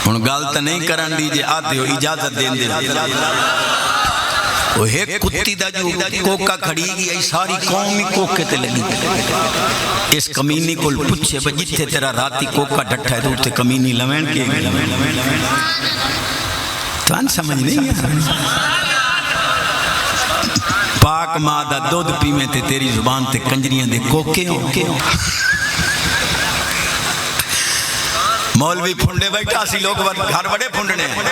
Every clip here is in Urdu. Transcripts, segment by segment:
ہن گل تے نہیں کرن دی جے آتے ہو اجازت دین دے وہ ایک کتی دا جو کوکا کھڑی گئی ای ساری قوم ہی کوکے تے لگی اس کمینی کول پوچھے جتھے تیرا راتی کوکا ڈٹھا ہے تو تے کمینی لوین کے تو ان سمجھ نہیں ہے پاک ماں دا دودھ پیویں تے تیری زبان تے کنجریاں دے کوکے ہوں مولوی پھنڈے بیٹھا سی لوگ گھر بڑے پھنڈنے ہیں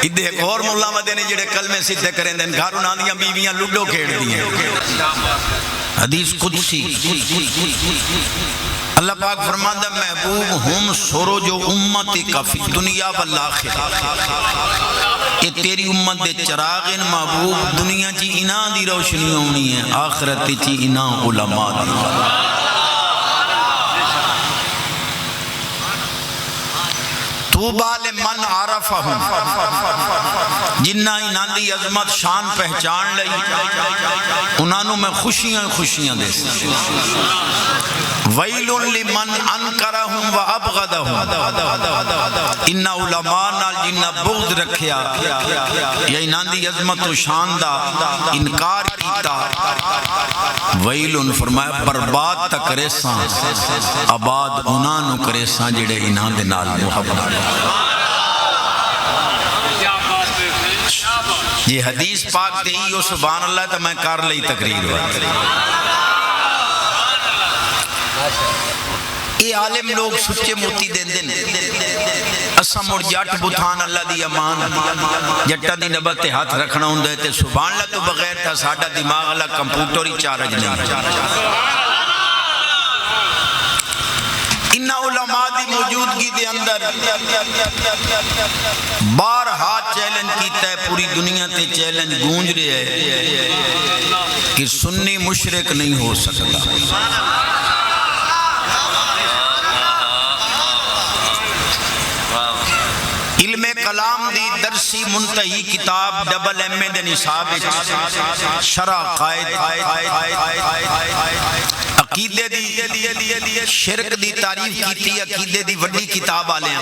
ادھے ایک اور مولا مدے نے جڑے کلمے سیدھے کریں دیں گھر انہاں دیاں بیویاں لڈو کھیڑ دی ہیں حدیث قدسی اللہ پاک فرماتا محبوب ہم سروج امتی کا فی دنیا والآخرہ کہ تیری امت دے چراغن محبوب دنیا چی انہاں دی روشنی ہونی ہے آخرت چی انہاں علماء دی توبہ لمن عرفہم جنہ انہاں دی عظمت شان پہچان لئی انہوں میں خوشیاں دے ویل لمن انکرہم و ابغدہم انہا علماء نال جنہ بغض رکھیا یا انہاں دی عظمت و شان دا انکار کیتا ویل فرمایا برباد تک ریساں آباد انہاں نو کریساں جڑے انہاں دے نال محبت یہ حدیث پاک دے ہی سبحان اللہ تا میں کر لئی تقریر ہوا یہ عالم لوگ سچے موتی دیں دیں اسم اور جٹ بتھان اللہ دی امان جٹا دی نبت ہاتھ رکھنا ہوں دیتے سبحان اللہ تو بغیر تا ساڑھا دماغ اللہ کمپیوٹر ہی چارج نہیں انہا علماء دی موجودگی دے اندر بارہا چیلنج کیتا ہے پوری دنیا تے چیلنج گونج رہے ہے کہ سنی مشرک نہیں ہو سکتا علم کلام دی درسی منتہی کتاب ڈبل ایم اے دے نصاب شرع قائد عقیدے دی شرک دی تعریف کیتی عقیدے دی وڈی کتاب آلے ہیں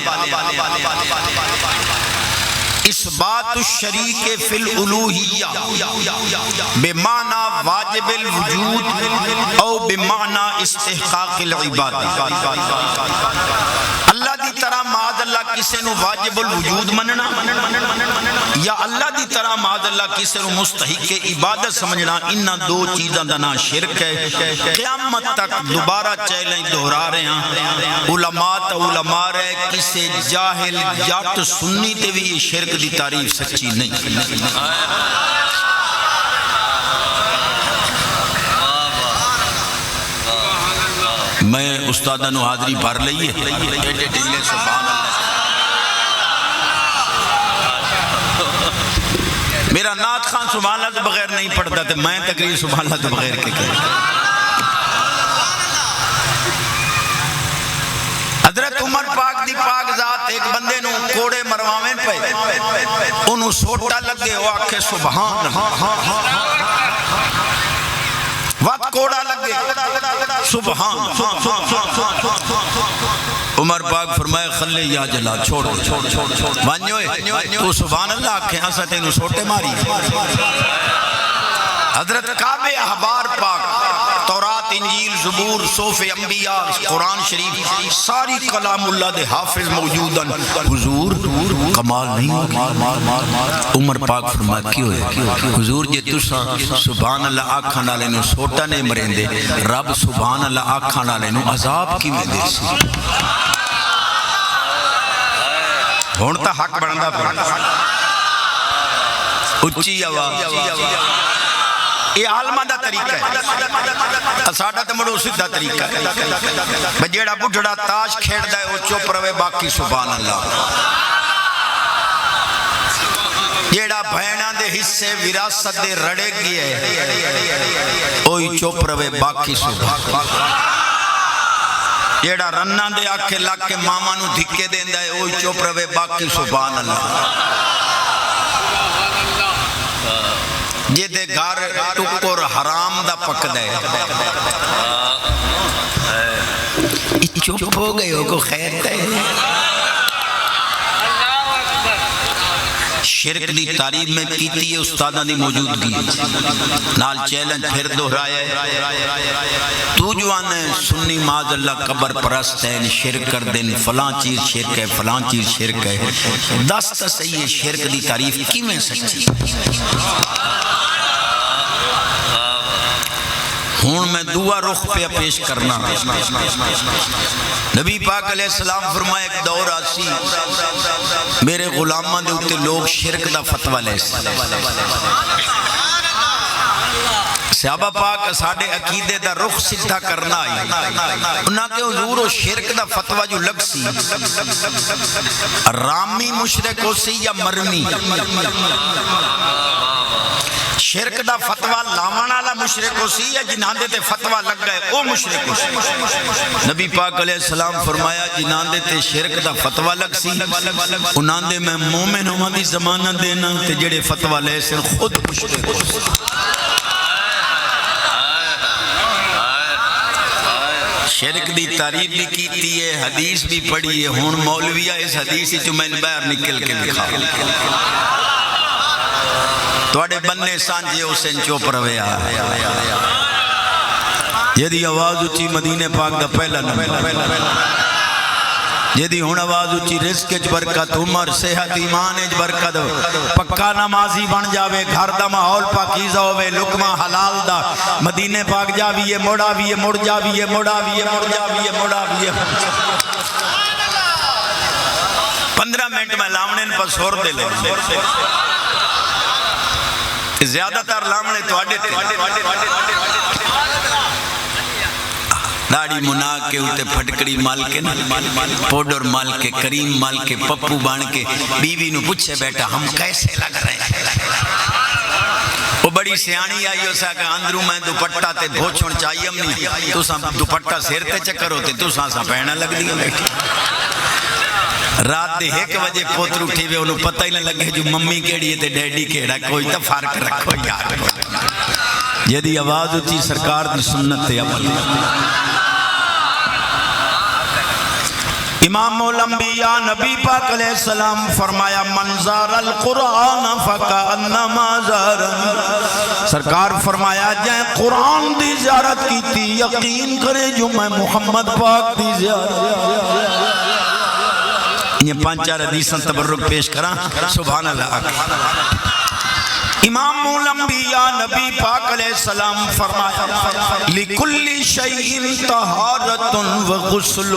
اثبات الشریک فی الالوہیہ بمعنی واجب الوجود او بمعنی استحقاق العباد اللہ دی طرح معاذ اللہ کسے نو واجب الوجود مننا یا اللہ دی طرح معاذ اللہ کسے نو مستحق عبادت سمجھنا انہا دو چیزاں دنا شرک ہے قیامت تک دوبارہ چیلنج دہرا رہے ہیں علماء تا علماء رہے کسے جاہل جات سنی تے بھی یہ شرک دی تعریف سچی نہیں میں استادہ نو حاضری بھر لئیے سبحان اللہ میرا نعت خان سبحان اللہ تو بغیر نہیں پڑھتا تھا میں تقریر سبحان اللہ تو بغیر کے کریں حضرت عمر پاک دی پاک ذات ایک بندے نو کوڑے مرواویں پہ انہوں سوٹا لگے وہ آکھے سبحان وقت کوڑا لگے سبحان عمر پاک فرمائے خلے یا جلا چھوڑ وانیوئے تو سبحان اللہ آکھیں ہاں ساتھ انہوں سوٹے ماری حضرت کعب احبار پاک تورات انجیل زبور صوف انبیاء قرآن شریف ساری کلام اللہ دے حافظ موجودن حضور کمال نہیں عمر پاک فرمائے کیوں ہے حضور جے تسا سبحان اللہ آکھاں نالے نو سوٹا نے مرین دے رب سبحان اللہ آکھاں نالے نو عذاب کی میں دے سی ہونتا حق بڑھندا پڑھندا اچھی آواز یہ عالمہ دا طریقہ ہے اساڑا تے مڑو سدھا طریقہ ہے بجیڑا بڑھڑا تاش کھیڑ دائے وہ چوپ روے باقی سبحان اللہ جیڑا بھینہ دے حصے وراثت دے رڑے گئے اوہی چوپ روے باقی سبحان اللہ جیڑا رنہ دے آکھے لاکے ماما نو دھکے دیں دائے اوہی چوپ روے باقی سبحان اللہ یہ دے گھر ٹکر حرام دا پک دے چپ ہو گئے ہو کو خیر دے شرک دی تعریف میں کیتی ہے استادہ دی موجودگی نال چیلنج پھر دہرایا ہے تو جو آنے سنی معاذ اللہ قبر پرست ہے شرک کر دیں فلاں چیز شرک ہے فلاں چیز شرک ہے دست صحیح ہے شرک دی تعریف کی میں سچی ہون میں دعا رخ پہ پیش کرنا نبی پاک علیہ السلام فرمایا ایک دور آسی میرے غلامہ دے ہوتے لوگ شرک دا فتوہ لے صحابہ پاک ساڑھے عقیدے دا رخ سدھا کرنا آئی انہاں کے حضور و شرک دا فتوہ جو لگ سی رامی مشرک ہو سی یا مرمی شرک دا فتوہ لاوانا مشرک ہو سی یا جنہاں دے تے فتوہ لگ گئے او مشرک ہو سی نبی پاک علیہ السلام فرمایا جنہاں دے تے شرک دا فتوہ لگ سی انہاں دے میں مومن ہوں دی زمانہ دینا تے جڑے فتوہ لے سن خود مشرک ہو سی شرک دی تعریف بھی کیتی ہے حدیث بھی پڑھی ہے ہون مولویہ اس حدیثی جو میں باہر نکل کے لکھا توڑے بننے سانجے حسین چوپ رویا جدی آواز اچھی مدینے پاک دا پہلا نمبر جدی ہون آواز اچھی رزق اچ برکت عمر صحت ایمان اچ برکت پکا نمازی بن جاوے گھر دا ماحول پاکیزہ ہوئے لقمہ حلال دا مدینے پاک جاویے موڑاویے مڑ جاویے موڑاویے مڑ جاویے موڑاویے 15 منٹ میں لامنین پر سور دے لے زیادہ تر لامنے تو آڈے تھے داڑی منا کے ہوتے پھٹکڑی مال کے پوڈر مال کے کریم مال کے پپو بان کے بیوی نو پوچھے بیٹا ہم کیسے لگ رہے ہیں وہ بڑی سیانی آئی ہو سا کہ اندروں میں دوپٹہ تے بھوچھن چاہیے ہم نہیں تو سا دوپٹہ سیرتے چکر ہوتے تو سا پہنا لگ دیا بیٹی رات دے 1 بجے پوتر اٹھی ہوئے انہوں پتہ ہی نہ لگے جو ممی کیڑی ہے تے ڈیڈی کیڑا کوئی تا فارق رکھو یار جدی آواز اچھی سرکار دی سنت تے عمل امام الانبیاء نبی پاک علیہ السلام فرمایا منظر القرآن فکانما زارن سرکار فرمایا جائیں قرآن دی زیارت کی تھی یقین کرے جو میں محمد پاک دی زیارت یہ 5-4 حدیثاں تبرک پیش کرا سبحان اللہ امام الانبیاء نبی پاک علیہ السلام فرمایا لِكُلِّ شَيْءٍ طَهَارَةٌ وَغُسْلٌ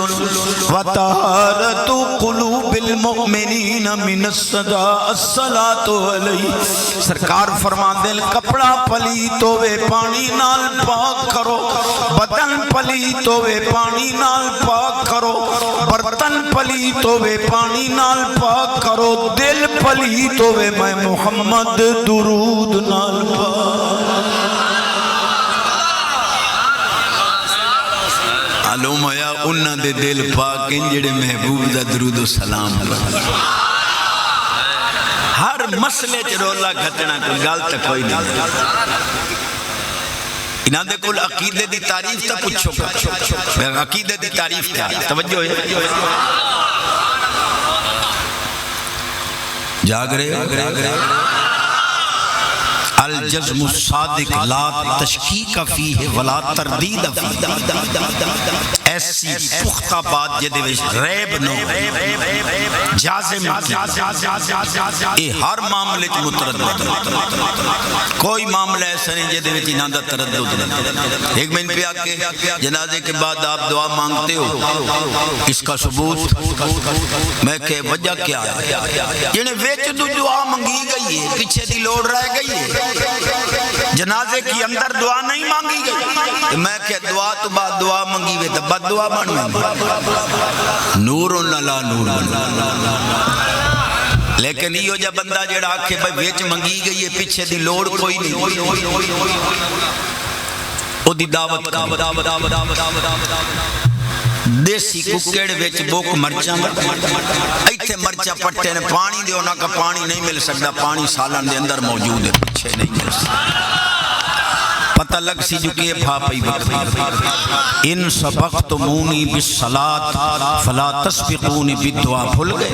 وَطَهَارَةُ قُلُوبِ الْمُؤْمِنِينَ مِنَ الصَّلَاةِ الصَّلَاةُ عَلَيْهِ سرکار فرما دل کپڑا پلیت ہوئے پانی نال پاک کرو بدن پلیت ہوئے پانی نال پاک کرو برتن پلیت ہوئے پانی نال پاک کرو دل پلیت ہوئے میں محمد درود نال علوم یا انہ دے دل پاک انجڑے محبوب دا درود و سلام ہر مسئلے چ رولا گھٹنا کوئی گل تک کوئی نہیں انہاں دے کول عقیدے دی تعریف تا پوچھو عقیدے دی تعریف کیا توجہ ہے جاگ رہے الجزم الصادق لا تشکیک فیہ ولا تردید فیہ ایسی پختہ بات جدے ویش ریب نو جازم اے ہر معاملے چ متردد کوئی معاملہ ایسا نہیں جدے ویچ انہاں دا تردد ایک من پہ آکے جنازے کے بعد آپ دعا مانگتے ہو اس کا ثبوت میں کہ وجہ کیا ہے یعنی ویچ تو دعا منگی گئی ہے پیچھے دی لوڑ رہ گئی ہے جنازے کی اندر دعا نہیں مانگی گئی میں کہ دعا تو بعد دعا منگی ہوئے تو بد دعا بن نور لا نور لیکن یہ جب بندہ جڑا آکھے بھائی ویچ منگی گئی ہے پیچھے دی لوڑ کوئی نہیں او دی دعوت دیسی ککڑ ویچ بوک مرچاں ایتھے مرچا پٹے نے پانی دے ہونا کا پانی نہیں مل سکتا پانی سالن دے اندر موجود ہے پیچھے نہیں مل سکتا پتہ لگ سی جو کہ پھا پئی وقت ان سبقتمونی بالصلاة فلا تسبقونی بالدعا بھول گئے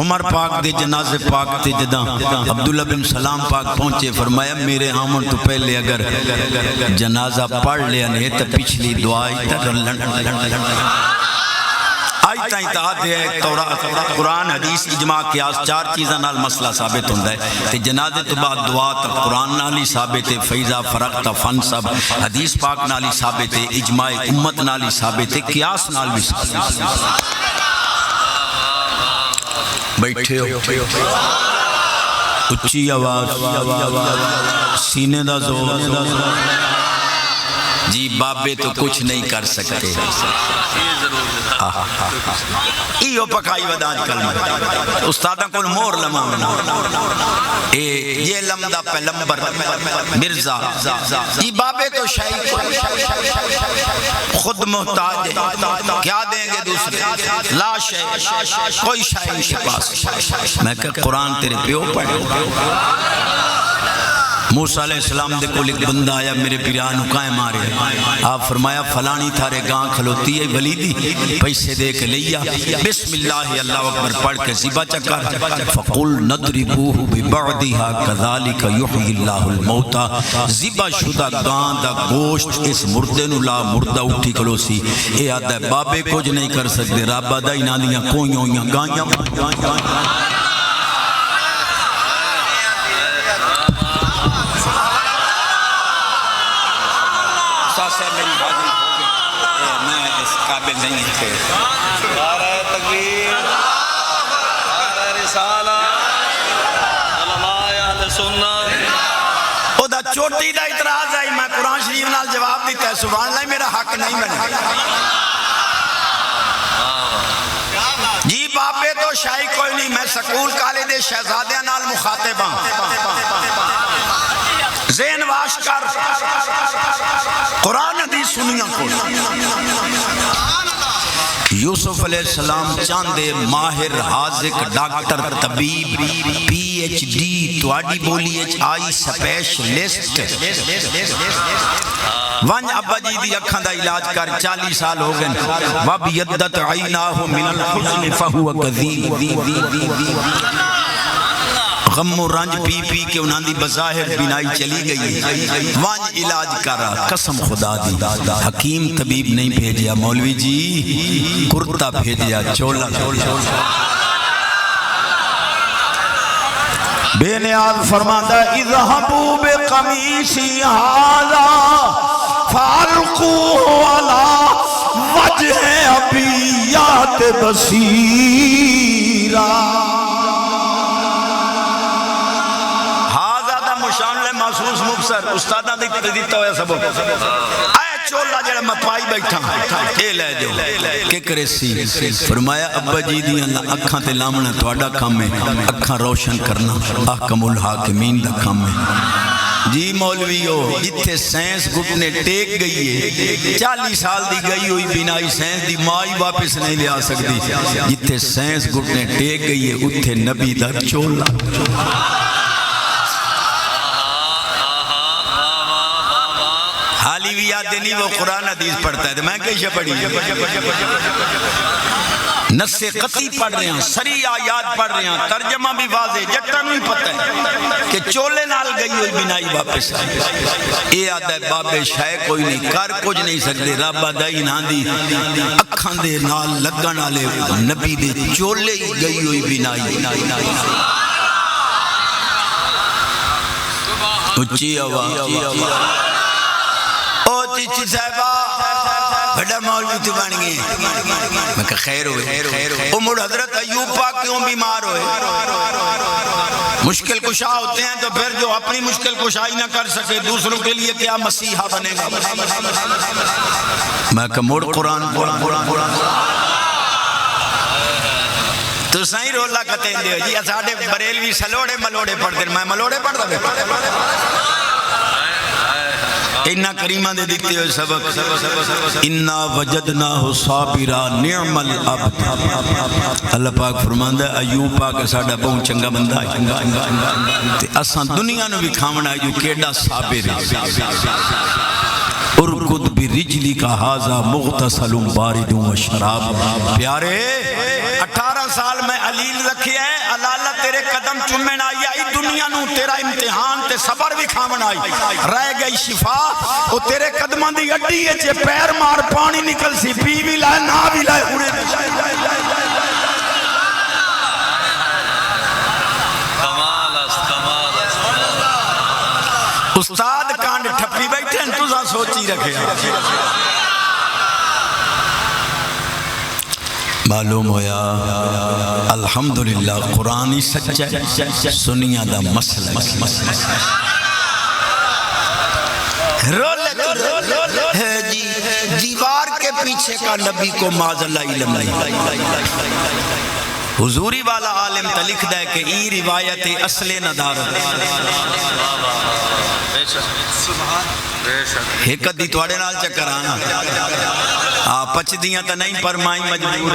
عمر پاک دے جنازے پاک تے جداں عبداللہ بن سلام پاک پہنچے فرمایا میرے آمن تو پہلے اگر جنازہ پڑھ لیا نہیں تو پچھلی دعائی آئی تائیں تاہتے ہیں قرآن حدیث اجماع قیاس چار چیزاں نال مسئلہ ثابت ہوندہ ہے تے جنازے تو بعد دعا تا قرآن نالی ثابت ہے فیضا فرق تا فن سب حدیث پاک نالی ثابت ہے اجماع امت نالی ثابت ہے قیاس نال بھی ثابت ہے بیٹھے ہو اچھی آواز سینے دا زور جی بابے تو کچھ نہیں کر سکتے ایو پکائی وداج کلمہ استادہ کل مور لمہ یہ لمدہ پہ لمبر مرزا یہ بابے تو شاہی خود محتاج ہے کیا دیں گے دوسرے لاش ہے کوئی شاہی کے پاس میں کہ قرآن تیرے پیو پڑھے موسیٰ علیہ السلام دے کو ایک بندہ آیا میرے پیران اکائیں مارے آپ فرمایا فلانی تھارے گاں کھلوتی ہے ولیدی پیسے دے کے لیا بسم اللہ اللہ اکبر پڑھ کے زبا چکر فقل ندربوہ ببعدها كذلك يحيي الله الموتى زبا شدہ گاں دا گوشت اس مردے نلا مردہ اٹھی کلو سی اے آدھا بابے کچھ نہیں کر سکتے رابہ دا ہی نادیاں کوئیوں گانیاں میری حاضری ہو گئی میں اس قابل نہیں تھے نعرہ تکبیر نعرہ رسالہ علماء اہل سنت او دا چوٹی دا اعتراض ہے میں قرآن شریف نال جواب دیتا ہے سبحان اللہ میرا حق نہیں بنا جی باپے تو شاہی کوئی نہیں میں سکول کالے شہزادیاں نال مخاطب ہوں ذہن واش کر قرآن حدیث سنیاں کو یوسف علیہ السلام چاندے ماہر حاذق ڈاکٹر طبیب پی ایچ ڈی توڑی بولی ایچ آئی سپیشلسٹ ون ابا جی دی اکھاں دا علاج کر 40 سال ہو گئے وَبْيَدَّتْ عَيْنَاهُ مِنَ الْحُزْنِ فَهُوَ كَذِيبٌ غم و رنج پی پی کے انہاں دی بظاہر بینائی چلی گئی وانج علاج کرا قسم خدا دی حکیم طبیب نہیں بھیجیا مولوی جی کرتا بھیجیا چولا بے نیاز فرماتا اذهبوا بقمیصی ھذا فالقوه علی وجہ ابیات بصیرا محسوس مبصر استادہ دیتا ہویا سبب آئے چولا جڑا میں پائی بیٹھا اے لے جو کہ کرے سی فرمایا ابا جی دی اللہ اکھاں تے لامنا توڑا کام ہے اکھاں روشن کرنا احکم الحاکمین دا کام ہے جی مولویو جتھے سینس گھٹنے ٹیک گئی ہے 40 سال دی گئی ہوئی بینائی سینس دی مائی واپس نہیں لے آ سکتی جتھے سینس گھٹنے ٹیک گئی ہے اتھے نبی دا چولا حالی بھی یاد نہیں وہ قرآن حدیث پڑھتا ہے تو میں کیسے پڑھی نص قطعی پڑھ رہے ہیں سری آیات پڑھ رہے ہیں ترجمہ بھی واضح جٹا نہیں پتہ ہے کہ چولے نال گئی ہوئی بینائی واپس اے آدھا ہے بابے شاہ کوئی نہیں کر کچھ نہیں سکتے رابہ دائی نہ دی اکھاں دے نال لگن والے نبی دے چولے گئی ہوئی بینائی اچھی آواز چیچی صاحبہ بڑا مولوی تو بن گئے میں کہا خیر ہوئے امور حضرت ایوب پاک کیوں بیمار ہوئے مشکل کشا ہوتے ہیں تو پھر جو اپنی مشکل کشائی نہ کر سکے دوسروں کے لیے کیا مسیحہ بنے گا میں کہا موڑ قرآن تو سائیں رولا کہتے ہیں جی اساڑے بریلوی سلوڑے ملوڑے پڑھ دیں میں ملوڑے پڑھ دیں انہا کریمہ دے دیکھتے ہوئے سبق انہا وجدناہ صابرہ نعم العبد اللہ پاک فرماندہ ایوب پاک ساڑھا بہت چنگا بندہ ہے اساں دنیا نو بھی کھامنا ہے جو کیڑا صابر ہے ارکد برجلی کا حاضا مغتسل باردوں و شراب پیارے 18 سال نال میں علیل رکھے ہے اللہ تیرے قدم چومن آئی آئی دنیا نو تیرا امتحان تے صبر بھی کھاون آئی رہ گئی شفا او تیرے قدماں دی اڈی اچ پیر مار پانی نکل سی پی بھی لائے نہ بھی لائے اڑے استاد کانڈ ٹھپی بیٹھے ہیں تُسا سوچی رکھے معلوم ہویا الحمدللہ قرآن ہی سچا ہے سنیا دا مسئلہ ہے جی دیوار کے پیچھے کا نبی کو معاذ اللہ علم نہیں حضوری والا عالم تلکھ دے کہ ای روایت اصل ندار ایک دی توڑے نال چکر آنا پچ دیاں تا نہیں پر مائی مجبور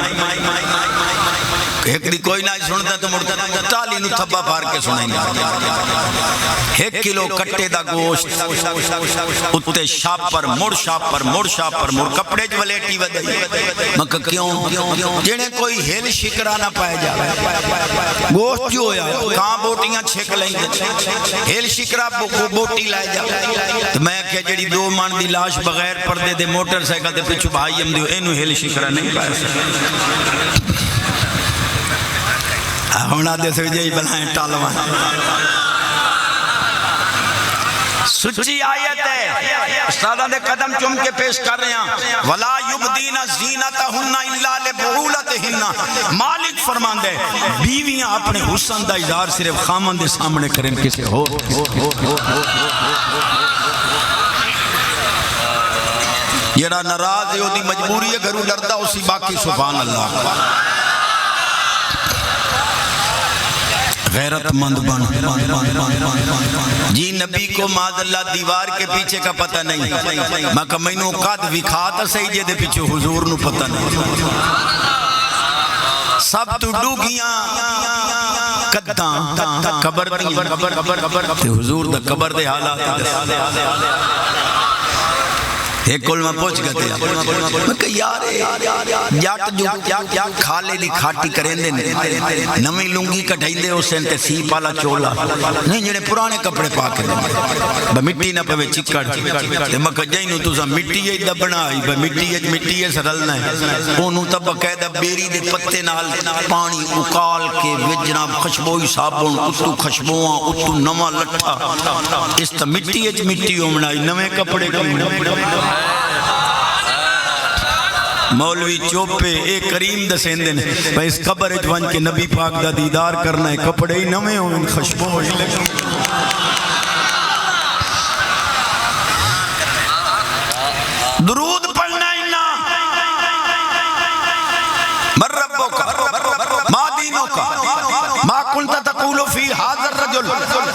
ایک دی کوئی نہ سنتا تو مڑتا ٹالی نو تھبا پار کے سنائیں گے 1 کلو کٹے دا گوشت اتے شاپ پر مڑ مڑ کپڑے جو ولیٹی ودائی مکہ کیوں جنہیں کوئی ہل شکرہ نہ پائے جا گوشت جو ہویا کہاں بوٹیاں چھک لیں گے ہل شکرہ بوٹی لائے جا تو میں کہ جڑی 2 مان دی لاش بغیر پردے دے موٹر سائیکل دے پچھو بھائی ہم دیو اینو ہل شکرہ نہیں پائے ہونا دے سے جائی بلائیں ٹالوان سچی آیت ہے استادہ دے قدم چم کے پیش کر رہے ہیں وَلَا يُبْدِينَ زِينَتَهُنَّ إِلَّا لِبُعُولَتِهِنَّ مالک فرمان دے بیویاں اپنے حسن دا اظہار صرف خامن دے سامنے کریں کسے ہو یہ ناراض ہے دی مجبوری ہے گھروں ڈردہ اسی باقی سبحان اللہ غیرت مند بن جی نبی کو معاذ اللہ دیوار کے پیچھے کا پتہ نہیں میں کہ مینوں قد وکھاتا صحیح جے دے پیچھے حضور نو پتہ نہیں سب تو ڈوگیاں قداں قبر تے حضور دا قبر دے حالات ایک کل میں پوچھ گئے تھے میں کہ یار جاٹ جو کیا کھالے دی کھاٹی کریں دے نمی لنگی کٹھائی دے اسے انتے سیپ والا چولا نہیں جنہیں پرانے کپڑے پاکے دے مٹی نہ پہ چکڑ میں کہ جائیں نو تو مٹی ہے دبنا ہے مٹی ہے سرلنا ہے انہوں تب قیدہ بیری دے پتے نال پانی اکال کے وجناب خشبوئی صابن اتو خشبوہاں اتو نمہ لٹھا اس تا مٹی ہے مٹی ہومنائی نمے کپڑے کی مولوی چوپے ایک کریم دسین دن بھائی اس قبر اجوان کے نبی پاک دا دیدار کرنا ہے کپڑے ہی نمے ہوں ان خشبوں ہوئی لگے درود پڑھنا ہی من ربو کا ما دینو کا ما کنتا تقولو فی حاضر رجل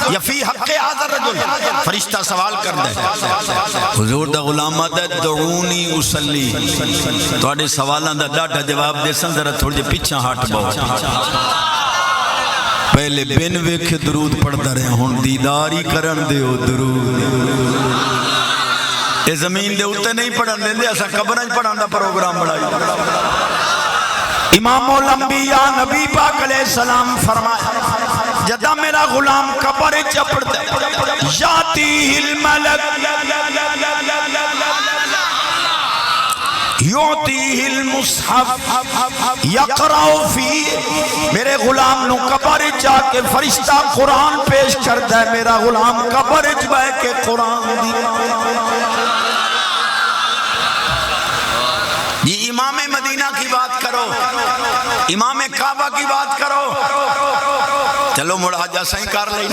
یا فی حق حاضر رجل فرشتہ سوال کر دے حضور دا غلامہ دا دعونی اسلی توڑے سوالان دا ڈاٹا جواب دے سن ذرا تھوڑے پیچھا ہاتھ باؤ پہلے بین ویکھ درود پڑھ دا رہے ہون دیداری کرن دے ہو درود اے زمین دے اٹھتے نہیں پڑھن دے ایسا قبرنج پڑھن دا پروگرام بڑھائی امام الانبیاء نبی پاک علیہ السلام فرمائے جدہ میرا غلام قبر چپڑ دے یاتی الملک یعطیہ المصحف یقرأ فی میرے غلام نو قبر جا کے فرشتہ قرآن پیش کرتا ہے میرا غلام قبر جا کے قرآن دی جی امام مدینہ کی بات کرو امام کعبہ کی بات کرو چلو مڑا جا سائیں کر لیں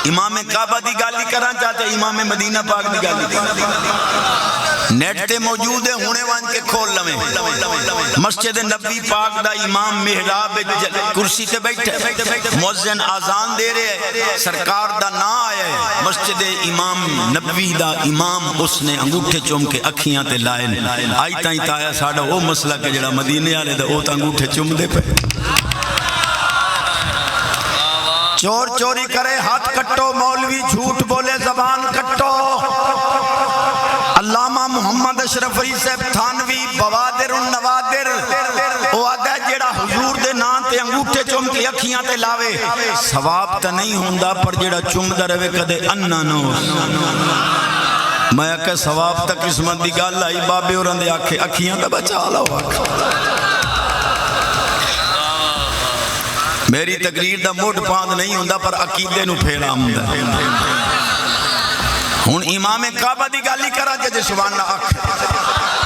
امام کعبہ دی گالی کران چاہتے امام مدینہ پاک دی گالی نیٹ تے موجود ہے ہونے وان کے کھول لمیں مسجد نبی پاک دا امام محراب کرسی تے بیٹھے مؤذن آزان دے رہے سرکار دا نا آیا ہے مسجد امام نبی دا امام اس نے انگوٹھے چوم کے اکھیاں تے لائن آئی تائیں تایا ساڑا وہ مسئلہ کے جڑا مدینے آلے دا وہ تا انگوٹھے چوم دے پہ چور چوری کرے ہاتھ کٹو مولوی جھوٹ بولے زبان کٹو علامہ محمد اشرف علی صاحب تھانوی بوادر النوادر وہ آدھا جیڑا حضور دے انگوٹھے چوم کے اکھیاں تے لاوے ثواب تا نہیں ہوندا پر جڑا چومدا رہے کدے انا نہ ہو میں کہ ثواب تا قسمت دی گل آئی بابے اوراں دے آکھے اکھیاں تے بچا لو میری تقریر دا موڈ پاند نہیں ہوندا پر عقیدے نو پھیرا ہوندا ہن امام کعبہ دی گل ہی کرا جے سبحان اللہ آکھ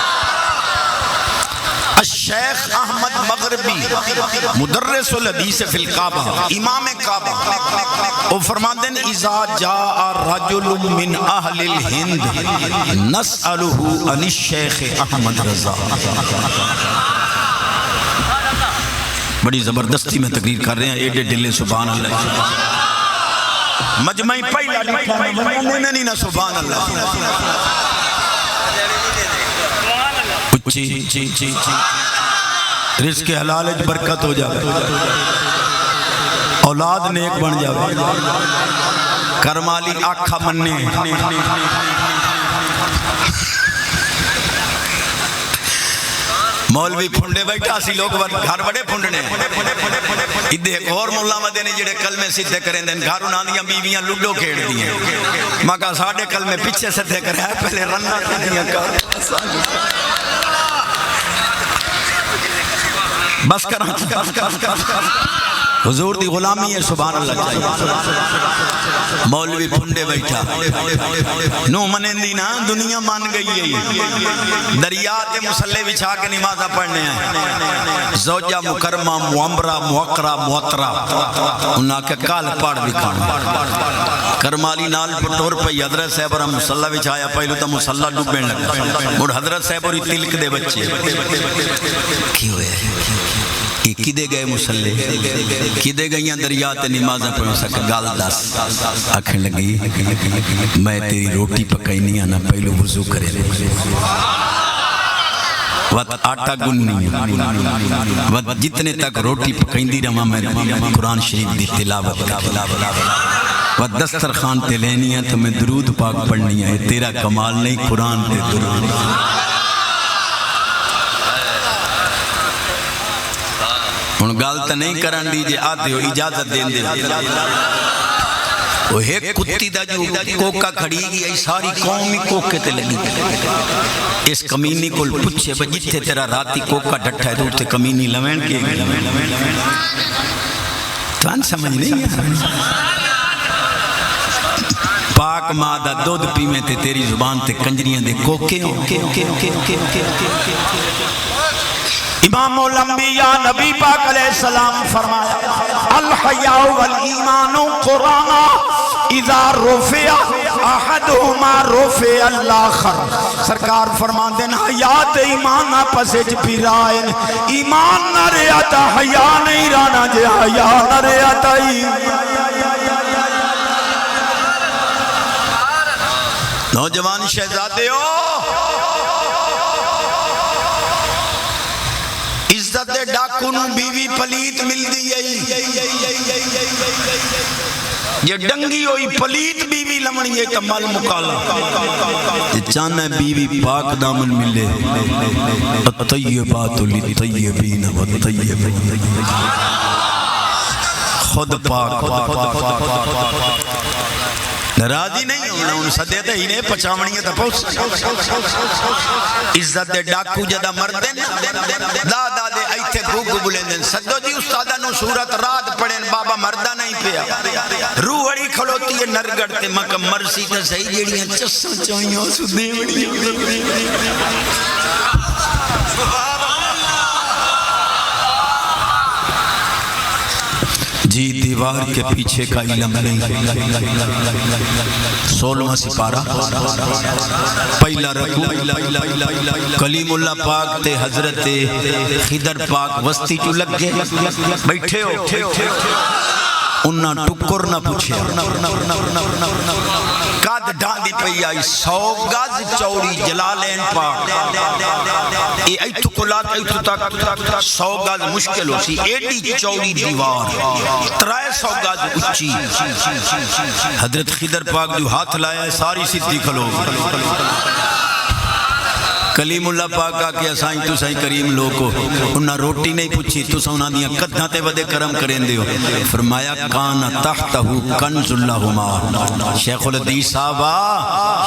الشیخ احمد مغربی مدرس الحدیث فی الکعبہ امام کعبہ وہ فرماتے ہیں اذا جاء رجل من اہل الہند نسألہ عن الشیخ احمد رضا بڑی زبردستی میں تقریر کر رہے ہیں ایڈے ڈلے سبحان اللہ مجمعی پہلا نہیں نا سبحان اللہ رزق حلال برکت ہو جائے اولاد نیک بن جائے کرمالی آنکھا مننے مولوی پھنڈے بیٹھا سی لوگ گھر بڑے پھنڈنے ادھے ایک اور مولا مدے نے جڑے کلمے سدھے کریں دیں گھر انہاں دیاں بیویاں لڈو کھیڑ دیاں ماں کہا ساڑھے کلمے پیچھے سدھے کریں پہلے رنہ دیاں کر بس کرا حضور دی غلامی ہے سبحان اللہ چاہیے مولوی پھنڈے بیٹھا نو منندی نا دنیا مان گئی ہے دریا کے مسلح بچھا کے نمازہ پڑھنے ہیں زوجہ مکرمہ معمرہ موقرہ محترہ انہاں کے کال پاڑ بکھانا کرمالی نال پٹور پہ حضرت صاحب اور مسلح بچھایا پہلو تا مسلح ڈوبین لگا اور حضرت صاحب اور تلک دے بچے کی ہوئے کدے گئے مسلح کدے گئیاں دریات نمازیں پڑھو سکا گال دس آکھیں لگی میں تیری روٹی پکائی نہیں آنا پہلو وضو کرے وقت آٹا گننی وقت جتنے تک روٹی پکائی دی رہا میں قرآن شریف دی تلاوت وقت دسترخوان تے لینی ہے تو میں درود پاک پڑھنی ہے تیرا کمال نہیں قرآن تے درود ان گالتا نہیں کرن دیجئے آتے ہو اجازت دین دے وہ ایک کتی دا جو کوکا کھڑی گی ای ساری قومی کوکے تے لگی اس کمینی کو پچھے بجتے تیرا راتی کوکا ڈٹھا ہے تو تے کمینی لوین کے تو ان سمجھ نہیں ہے پاک مادہ دودھ پیمیں تے تیری زبان تے کنجریاں دے کوکے امام الانبیاء نبی پاک علیہ السلام فرمایا الحیاء والایمان قرآن اذا رفع احدهما رفع الاخر سرکار فرمان دین حیات ایمان پسج پیرائن ایمان نہ رہتا حیاء نہیں رانا جے حیاء نہ رہتا نوجوان شہزادے ہو عزت ڈاکونوں بیوی پلیت مل دی یہ ڈنگی ہوئی پلیت بیوی لمنی یہ کمال مکالا یہ چانا بیوی پاک دامن ملے الطیبات للطیبین والطیبین خود پاک راضی نہیں ہونا ان صدیہ دے ہی نے پچاونیاں تا پوچھ عزت دے ڈاکو جدہ مردن دادا دے ایتھے گھوگو بلندن صدو جی استادہ نو صورت رات پڑھن بابا مردہ نہیں پیا روح اڑی کھڑوتی ہے نرگڑ تے مکم مرسی تے صحیح جیڑیاں چسن چوئیوں سو دیوڑی جی دیوار کے پیچھے کا علم نہیں 16واں سپارہ پہلا رکوع کلیم اللہ پاک تے حضرت خضر پاک وسطی چو لگ گئے بیٹھے ہو انہاں ٹکر نہ پوچھے قد ڈاندی پئی آئی 100 گز چوڑی جلالین پاک اے ایتھو کلات ایتھو تک 100 گز مشکل ہو سی ایڈی چوڑی دیوار 300 گز اچھی حضرت خضر پاک جو ہاتھ لایا ہے ساری سیدھی کھلو کلیم اللہ پاک آ کے اسائیں تو سائیں کریم لوگو انہاں روٹی نہیں پوچھی تو سونا دیاں کدھاں تے ودے کرم کریں دیو فرمایا کان تحتہ کنز اللہما شیخ الحدیث صاحبہ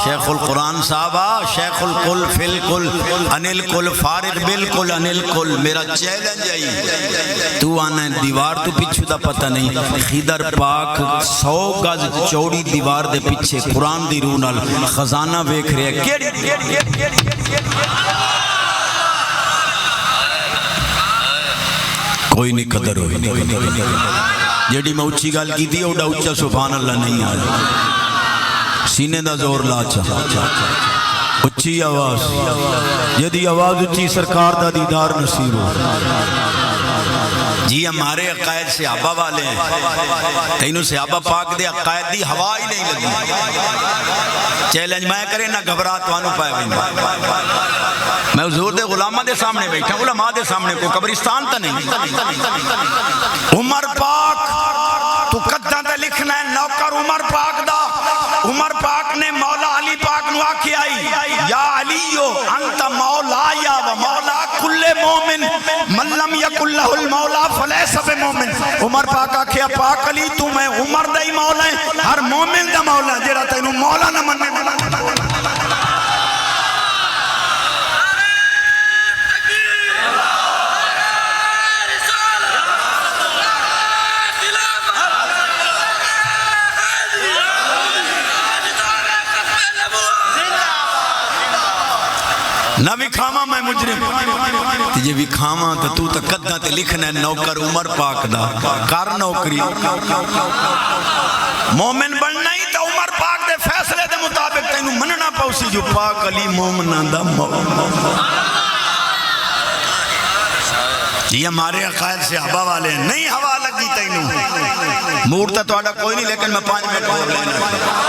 شیخ القرآن صاحبہ شیخ القل فی القل ان القل فارغ بالکل ان القل میرا چیلنج ہے تو آنا ہے دیوار تو پیچھو دا پتہ نہیں خیدر پاک 100 گز چوڑی دیوار دے پیچھے قرآن دی روح نال خزانہ ویکھ رہے ہیں کوئی نہیں قدر ہوئی جیڑی میں اچھی گال کی تھی اوڈا اچھا سبحان اللہ نہیں آیا سینے دا زور لاچا اچھی آواز جدی آواز اچھی سرکار دا دیدار نصیب ہو جی ہمارے عقائد صحابہ والے ہیں تینوں صحابہ پاک دے عقائد دی ہوا ہی نہیں لگی چیلنج میں کرے نہ گھبرا توانو پائے ہوئی میں حضور دے غلامہ دے سامنے بیٹھا علماء دے سامنے کو قبرستان تا نہیں عمر پاک تو قدہ تے لکھنا ہے نوکر عمر پاک دا عمر پاک نے مولا علی پاک نو آکھی آئی یا علیو انت مولا یا و مولا کل مومن من لم یکن لہ المولا فلیس بمومن عمر پاک آکھیا پاک علی تو میں عمر دائی مولا ہے ہر مومن دا مولا جیڑا تینو مولا نہ مننے نہ وکھاما میں مجرم تجھے وکھاما تو قدہ تے لکھنا ہے نوکر عمر پاک دا کر نوکری مومن بننا ہی تو عمر پاک دے فیصلے دے مطابق تینوں مننا پوسی جو پاک علی مومنان دا یہ ہمارے عقائد سے صحابہ والے نہیں ہوا لگی تینوں مورتا تو آڈا کوئی نہیں لیکن میں 5 منٹ